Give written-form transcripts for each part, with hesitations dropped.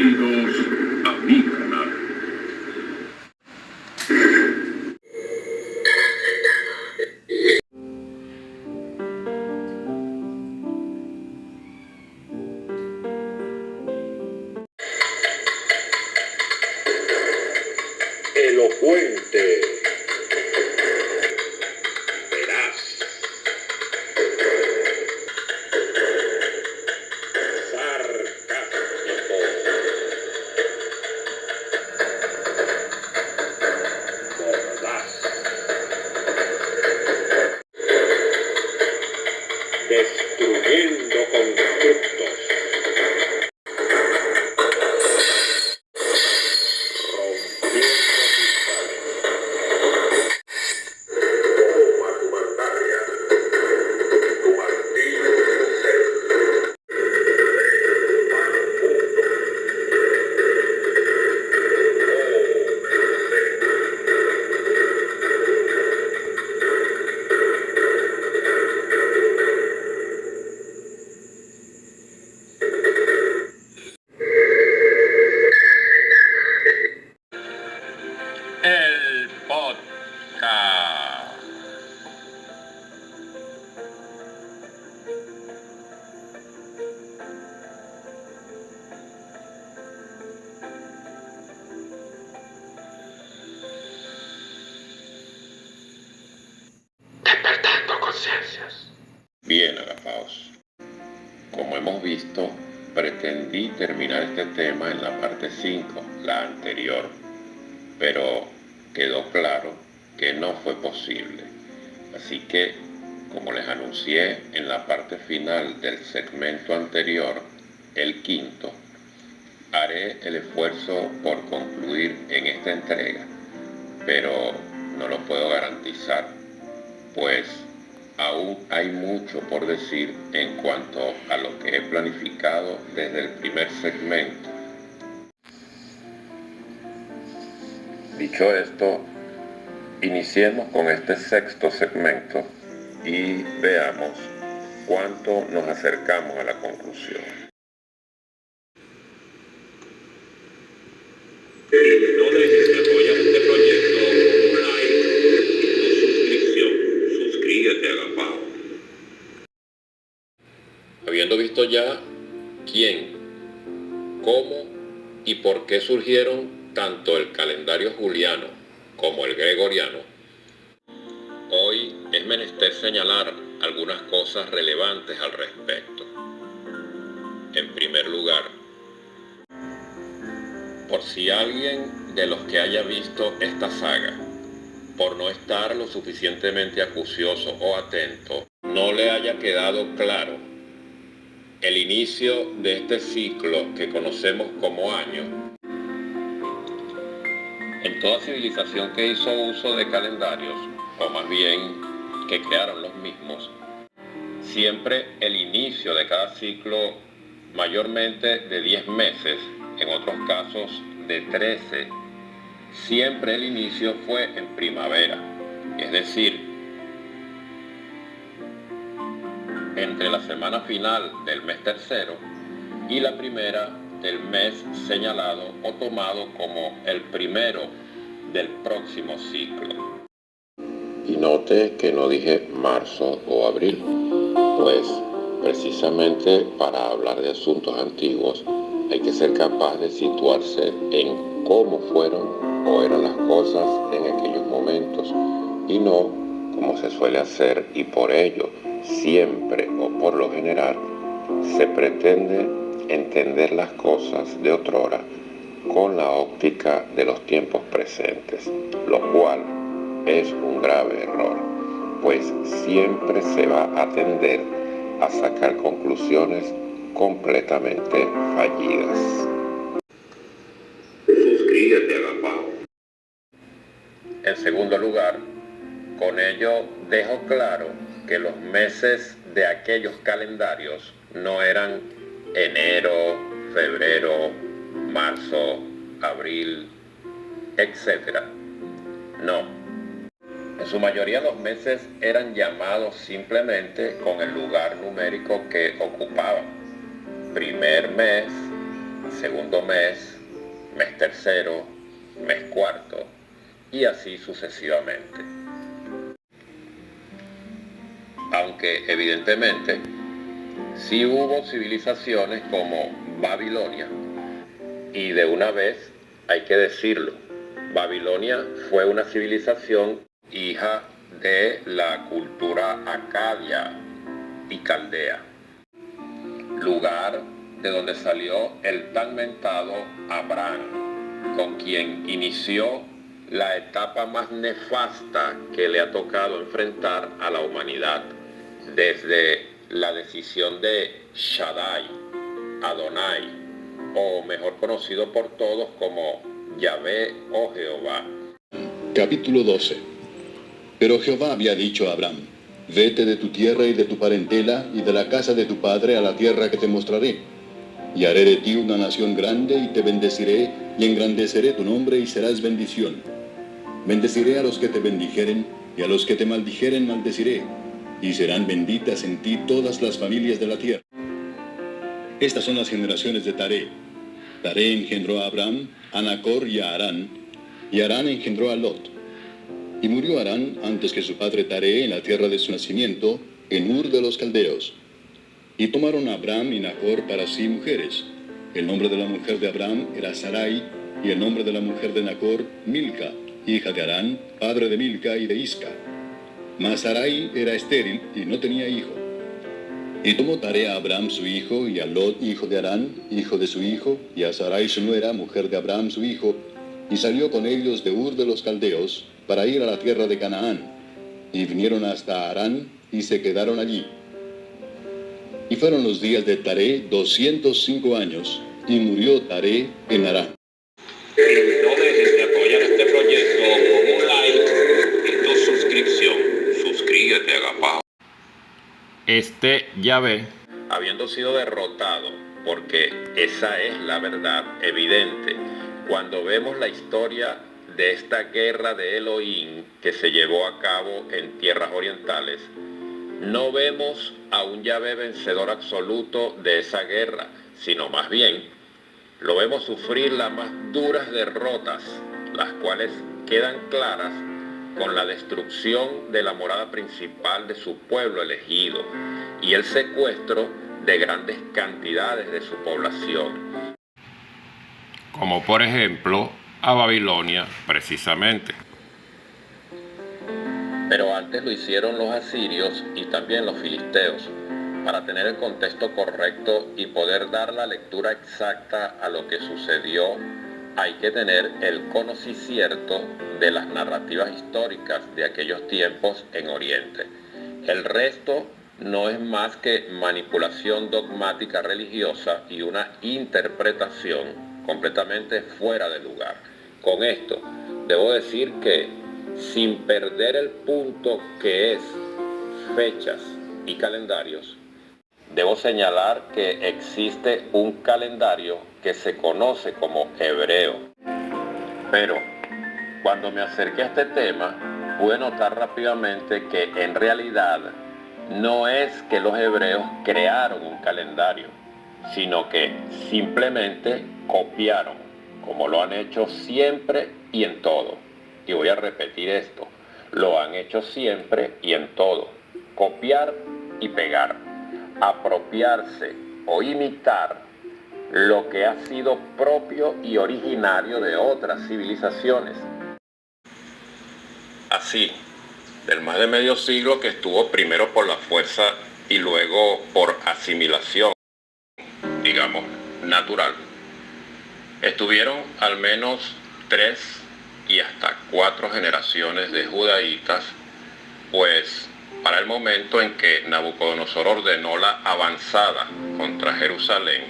Bienvenidos a mi canal. Elocuente, veraz, sarcástico, mordaz, destruyendo constructos, rompiendo el podcast. Despertando conciencias. Bien, agapaos. Como hemos visto, pretendí terminar este tema en la parte 5, la anterior, pero quedó claro que no fue posible. Así que, como les anuncié en la parte final del segmento anterior, el quinto, haré el esfuerzo por concluir en esta entrega, pero no lo puedo garantizar, pues aún hay mucho por decir en cuanto a lo que he planificado desde el primer segmento. Dicho esto, iniciemos con este sexto segmento y veamos cuánto nos acercamos a la conclusión. No dejes de apoyar este proyecto con un like y tu suscripción. Suscríbete, agapao. Habiendo visto ya quién, cómo y por qué surgieron tanto el calendario juliano como el gregoriano, hoy es menester señalar algunas cosas relevantes al respecto. En primer lugar, por si alguien de los que haya visto esta saga, por no estar lo suficientemente acucioso o atento, no le haya quedado claro el inicio de este ciclo que conocemos como año. En toda civilización que hizo uso de calendarios, o más bien que crearon los mismos, siempre el inicio de cada ciclo, mayormente de 10 meses, en otros casos de 13, siempre el inicio fue en primavera, es decir, entre la semana final del mes tercero y la primera del mes señalado o tomado como el primero del próximo ciclo. Y note que no dije marzo o abril, pues precisamente para hablar de asuntos antiguos hay que ser capaz de situarse en cómo fueron o eran las cosas en aquellos momentos y no como se suele hacer, y por ello siempre o por lo general se pretende entender las cosas de otrora con la óptica de los tiempos presentes, lo cual es un grave error, pues siempre se va a tender a sacar conclusiones completamente fallidas. Suscríbete, agapao. En segundo lugar, con ello dejo claro que los meses de aquellos calendarios no eran enero, febrero, marzo, abril, etc. No. En su mayoría los meses eran llamados simplemente con el lugar numérico que ocupaban. Primer mes, segundo mes, mes tercero, mes cuarto, y así sucesivamente. Aunque evidentemente sí hubo civilizaciones como Babilonia, y de una vez hay que decirlo, Babilonia fue una civilización hija de la cultura acadia y caldea, lugar de donde salió el tan mentado Abraham, con quien inició la etapa más nefasta que le ha tocado enfrentar a la humanidad, desde la decisión de Shaddai, Adonai, o mejor conocido por todos como Yahvé o Jehová. Capítulo 12. Pero Jehová había dicho a Abraham: vete de tu tierra y de tu parentela y de la casa de tu padre a la tierra que te mostraré. Y haré de ti una nación grande y te bendeciré y engrandeceré tu nombre y serás bendición. Bendeciré a los que te bendijeren y a los que te maldijeren maldeciré. Y serán benditas en ti todas las familias de la tierra. Estas son las generaciones de Taré. Taré engendró a Abraham, a Nacor y a Harán. Y Harán engendró a Lot. Y murió Harán antes que su padre Taré en la tierra de su nacimiento, en Ur de los Caldeos. Y tomaron a Abraham y Nacor para sí mujeres. El nombre de la mujer de Abraham era Sarai, y el nombre de la mujer de Nacor, Milca, hija de Harán, padre de Milca y de Isca. Mas Sarai era estéril y no tenía hijo. Y tomó Taré a Abraham su hijo, y a Lot hijo de Harán, hijo de su hijo, y a Sarai su nuera, mujer de Abraham su hijo, y salió con ellos de Ur de los Caldeos, para ir a la tierra de Canaán. Y vinieron hasta Harán, y se quedaron allí. Y fueron los días de Taré 205 años, y murió Taré en Harán. No dejes de apoyar este proyecto con un like y tu suscripción. Suscríbete, agapao. Yahvé, habiendo sido derrotado, porque esa es la verdad evidente, cuando vemos la historia de esta guerra de Elohim que se llevó a cabo en tierras orientales, no vemos a un Yahvé vencedor absoluto de esa guerra, sino más bien lo vemos sufrir las más duras derrotas, las cuales quedan claras con la destrucción de la morada principal de su pueblo elegido y el secuestro de grandes cantidades de su población, como por ejemplo a Babilonia precisamente. Pero antes lo hicieron los asirios y también los filisteos. Para tener el contexto correcto y poder dar la lectura exacta a lo que sucedió, hay que tener el conocimiento de las narrativas históricas de aquellos tiempos en Oriente. El resto no es más que manipulación dogmática religiosa y una interpretación completamente fuera de lugar. Con esto, debo decir que, sin perder el punto que es fechas y calendarios, debo señalar que existe un calendario que se conoce como hebreo. Pero cuando me acerqué a este tema, pude notar rápidamente que en realidad no es que los hebreos crearon un calendario, sino que simplemente copiaron, como lo han hecho siempre y en todo. Y voy a repetir esto, lo han hecho siempre y en todo. Copiar y pegar. Apropiarse o imitar lo que ha sido propio y originario de otras civilizaciones. Así, del más de medio siglo que estuvo primero por la fuerza y luego por asimilación, digamos, natural, estuvieron al menos 3 y hasta 4 generaciones de judaítas, pues para el momento en que Nabucodonosor ordenó la avanzada contra Jerusalén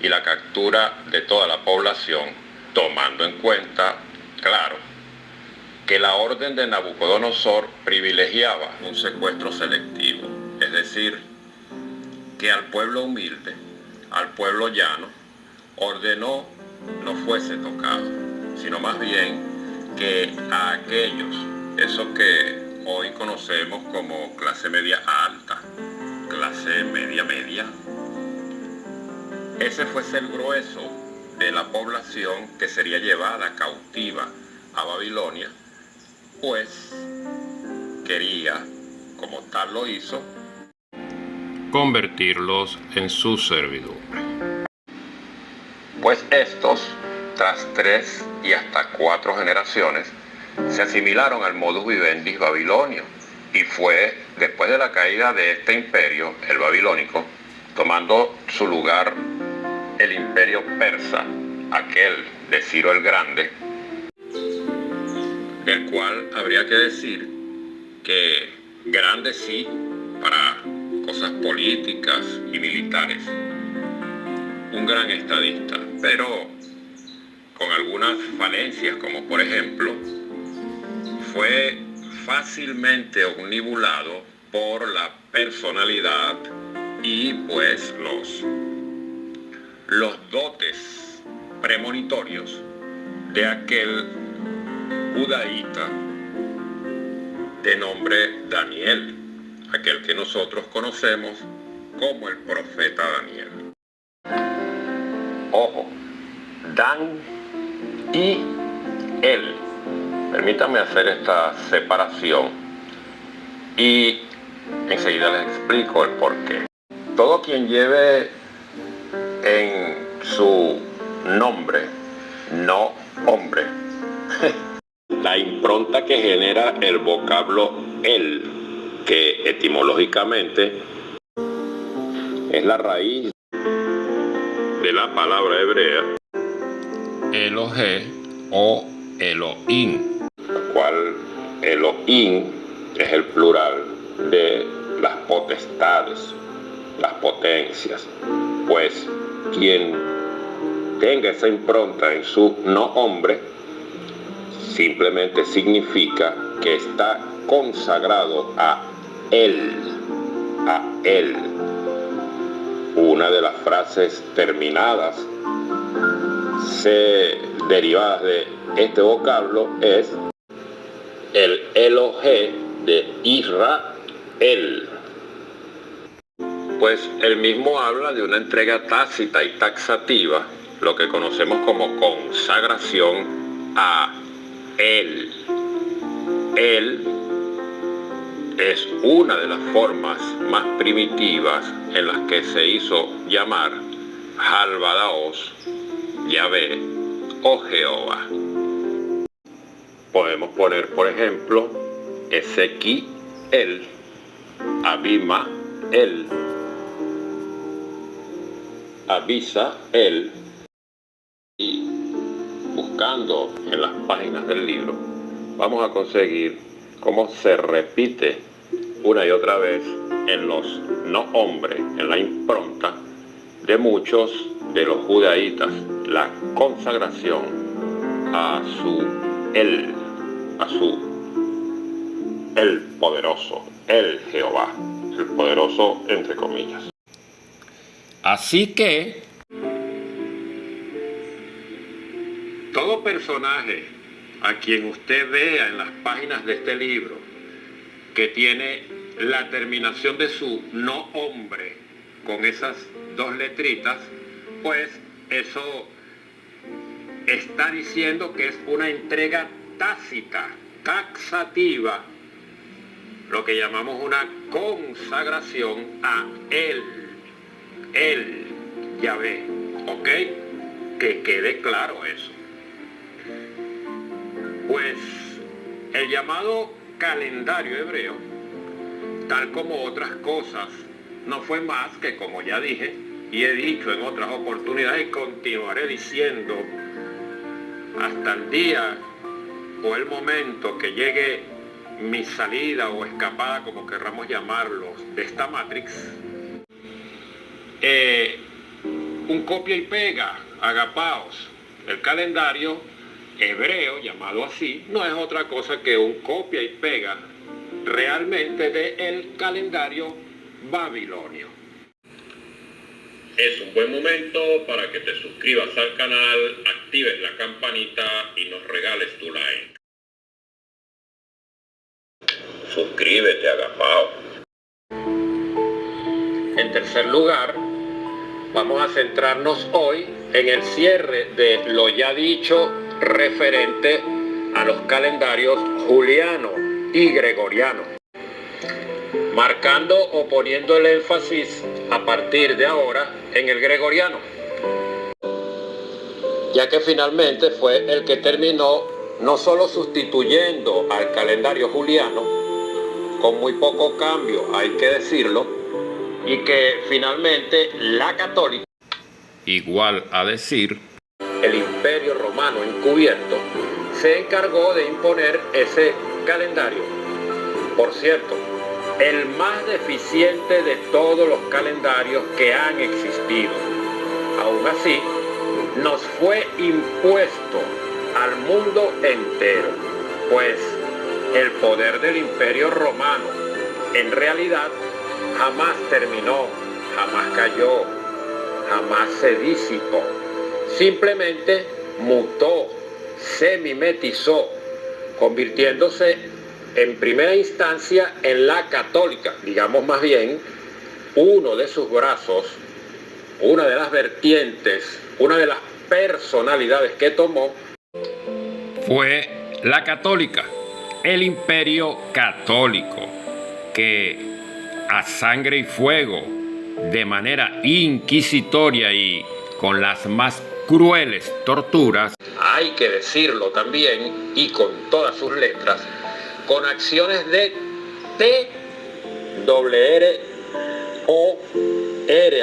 y la captura de toda la población, tomando en cuenta, claro, que la orden de Nabucodonosor privilegiaba un secuestro selectivo, es decir, que al pueblo humilde, al pueblo llano, ordenó no fuese tocado, sino más bien que a aquellos, esos que hoy conocemos como clase media alta, clase media media, ese fuese el grueso de la población que sería llevada cautiva a Babilonia, pues quería, como tal lo hizo, convertirlos en su servidumbre. Pues estos, tras 3 y hasta 4 generaciones, se asimilaron al modus vivendi babilonio, y fue después de la caída de este imperio, el babilónico, tomando su lugar el imperio persa, aquel de Ciro el Grande, del cual habría que decir que grande sí para cosas políticas y militares, un gran estadista, pero con algunas falencias, como por ejemplo, fue fácilmente omnibulado por la personalidad y pues los dotes premonitorios de aquel judaíta de nombre Daniel, aquel que nosotros conocemos como el profeta Daniel. Ojo, Dan y él. Permítanme hacer esta separación y enseguida les explico el porqué. Todo quien lleve en su nombre no hombre la impronta que genera el vocablo él, que etimológicamente es la raíz de la palabra hebrea Elohe o Elohim, la cual Elohim es el plural de las potestades, las potencias. Pues quien tenga esa impronta en su no hombre simplemente significa que está consagrado a él, a él. Una de las frases terminadas derivadas de este vocablo es el Elohe de Israel. Pues él mismo habla de una entrega tácita y taxativa, lo que conocemos como consagración a él. Él es una de las formas más primitivas en las que se hizo llamar Halbadaos, Yahvé o Jehová. Podemos poner, por ejemplo, Ezequiel, Abimael, Abisael, y buscando en las páginas del libro vamos a conseguir cómo se repite una y otra vez en los no hombres, en la impronta de muchos de los judaítas, la consagración a su él, a su el poderoso, el Jehová, el poderoso entre comillas. Así que todo personaje a quien usted vea en las páginas de este libro que tiene la terminación de su no hombre con esas 2 letritas, pues eso está diciendo que es una entrega tácita, taxativa, lo que llamamos una consagración a él, Yahvé, ¿ok? Que quede claro eso. Pues el llamado calendario hebreo, tal como otras cosas, no fue más que, como ya dije y he dicho en otras oportunidades y continuaré diciendo hasta el día o el momento que llegue mi salida o escapada, como querramos llamarlo, de esta Matrix, un copia y pega, agapaos. El calendario hebreo, llamado así, no es otra cosa que un copia y pega realmente del calendario babilonio. Es un buen momento para que te suscribas al canal, actives la campanita y nos regales tu like. Suscríbete, agapao. En tercer lugar, vamos a centrarnos hoy en el cierre de lo ya dicho referente a los calendarios juliano y gregoriano, marcando o poniendo el énfasis a partir de ahora en el gregoriano, ya que finalmente fue el que terminó no solo sustituyendo al calendario juliano, con muy poco cambio, hay que decirlo, y que finalmente la católica, igual a decir, el Imperio Romano encubierto, se encargó de imponer ese calendario. Por cierto, el más deficiente de todos los calendarios que han existido. Aún así, nos fue impuesto al mundo entero, pues el poder del Imperio Romano en realidad jamás terminó, jamás cayó, jamás se disipó. Simplemente mutó, se mimetizó, convirtiéndose en primera instancia en la católica, digamos más bien, uno de sus brazos, una de las vertientes, una de las personalidades que tomó, fue la católica, el imperio católico, que a sangre y fuego, de manera inquisitoria y con las más crueles torturas, hay que decirlo también, y con todas sus letras, con acciones de TWR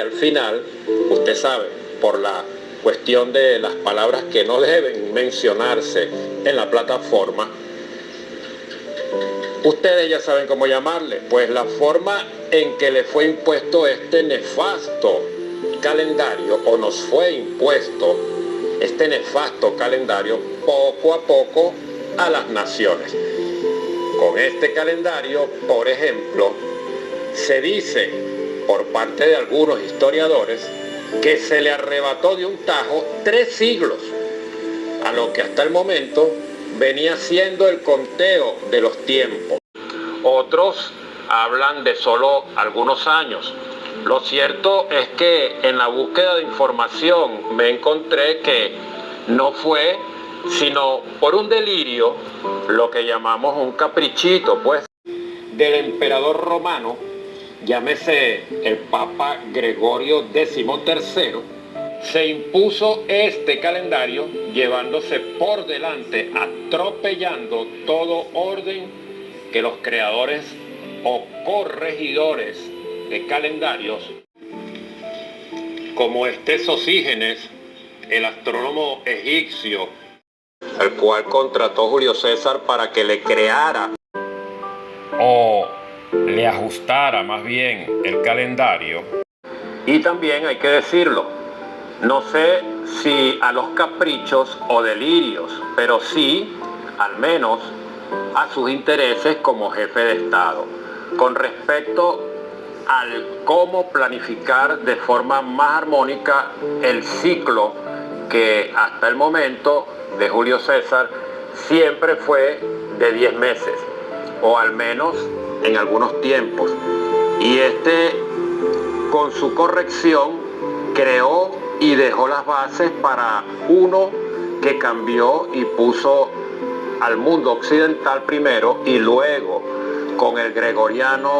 al final, usted sabe, por la cuestión de las palabras que no deben mencionarse en la plataforma. Ustedes ya saben cómo llamarle, pues la forma en que le fue impuesto este nefasto calendario, o nos fue impuesto este nefasto calendario poco a poco a las naciones. Con este calendario, por ejemplo, se dice por parte de algunos historiadores que se le arrebató de un tajo 3 siglos, a lo que hasta el momento venía siendo el conteo de los tiempos. Otros hablan de solo algunos años. Lo cierto es que en la búsqueda de información me encontré que no fue sino por un delirio, lo que llamamos un caprichito, pues, del emperador romano, llámese el Papa Gregorio XIII, se impuso este calendario llevándose por delante, atropellando todo orden que los creadores o corregidores de calendarios, como Sosígenes, el astrónomo egipcio, al cual contrató Julio César para que le creara o le ajustara más bien el calendario. Y también hay que decirlo, no sé si a los caprichos o delirios, pero sí al menos a sus intereses como jefe de Estado, con respecto al cómo planificar de forma más armónica el ciclo que hasta el momento de Julio César siempre fue de 10 meses, o al menos en algunos tiempos. Y con su corrección, creó y dejó las bases para uno que cambió y puso al mundo occidental primero, y luego con el gregoriano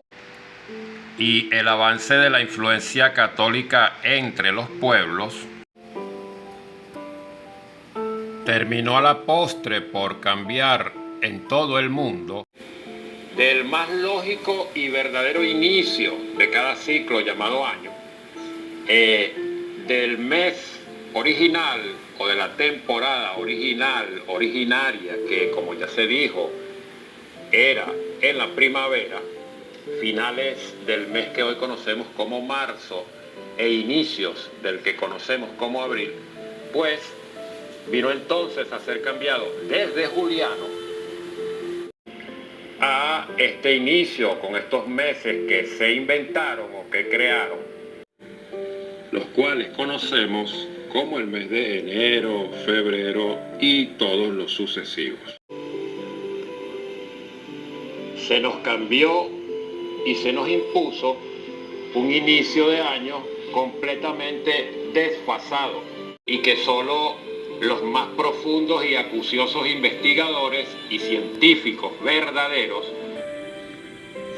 y el avance de la influencia católica entre los pueblos, terminó a la postre por cambiar en todo el mundo del más lógico y verdadero inicio de cada ciclo llamado año, del mes original o de la temporada original, originaria, que como ya se dijo, era en la primavera, finales del mes que hoy conocemos como marzo e inicios del que conocemos como abril, pues vino entonces a ser cambiado desde juliano a este inicio con estos meses que se inventaron o que crearon, los cuales conocemos como el mes de enero, febrero y todos los sucesivos. Se nos cambió y se nos impuso un inicio de año completamente desfasado, y que solo los más profundos y acuciosos investigadores y científicos verdaderos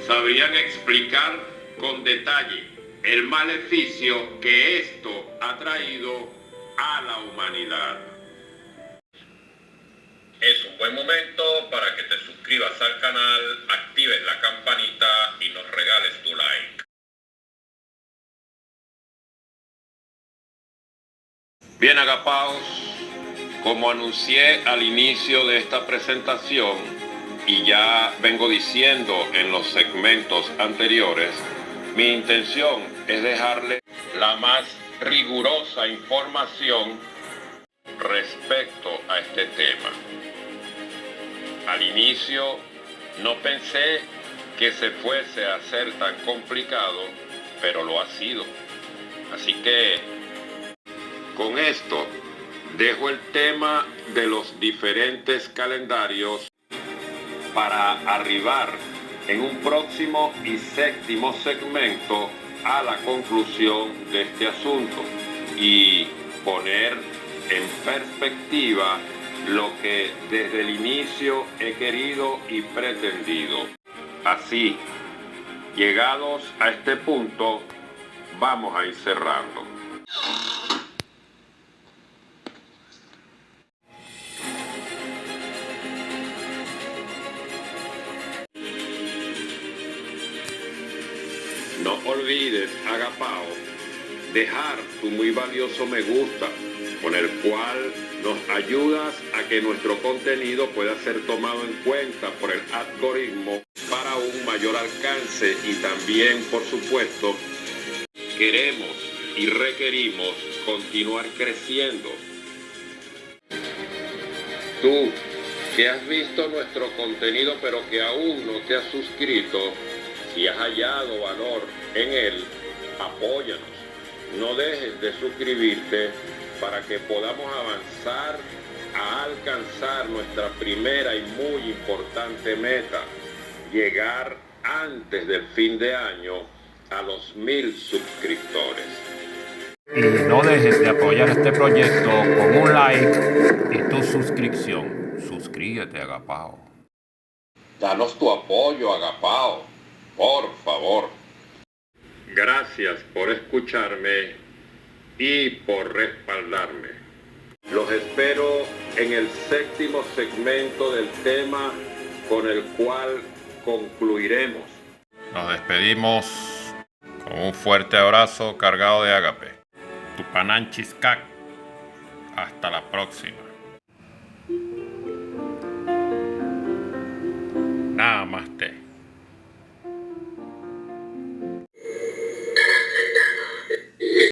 sabrían explicar con detalle el maleficio que esto ha traído a la humanidad. Es un buen momento para que te suscribas al canal, actives la campanita y nos regales tu like. Bien, agapaos, como anuncié al inicio de esta presentación y ya vengo diciendo en los segmentos anteriores, mi intención es dejarle la más rigurosa información respecto a este tema. Al inicio no pensé que se fuese a hacer tan complicado, pero lo ha sido. Así que con esto dejo el tema de los diferentes calendarios para arribar en un próximo y séptimo segmento a la conclusión de este asunto y poner en perspectiva lo que desde el inicio he querido y pretendido. Así, llegados a este punto, vamos a ir cerrando. No olvides, agapao, dejar tu muy valioso me gusta, con el cual nos ayudas a que nuestro contenido pueda ser tomado en cuenta por el algoritmo para un mayor alcance y también, por supuesto, queremos y requerimos continuar creciendo. Tú, que has visto nuestro contenido pero que aún no te has suscrito, si has hallado valor en él, apóyanos. No dejes de suscribirte para que podamos avanzar a alcanzar nuestra primera y muy importante meta, llegar antes del fin de año a los 1000 suscriptores. Y no dejes de apoyar este proyecto con un like y tu suscripción. Suscríbete, agapao. Danos tu apoyo, agapao, por favor. Gracias por escucharme y por respaldarme. Los espero en el séptimo segmento del tema con el cual concluiremos. Nos despedimos con un fuerte abrazo cargado de ágape. Tupananchis Cac. Hasta la próxima.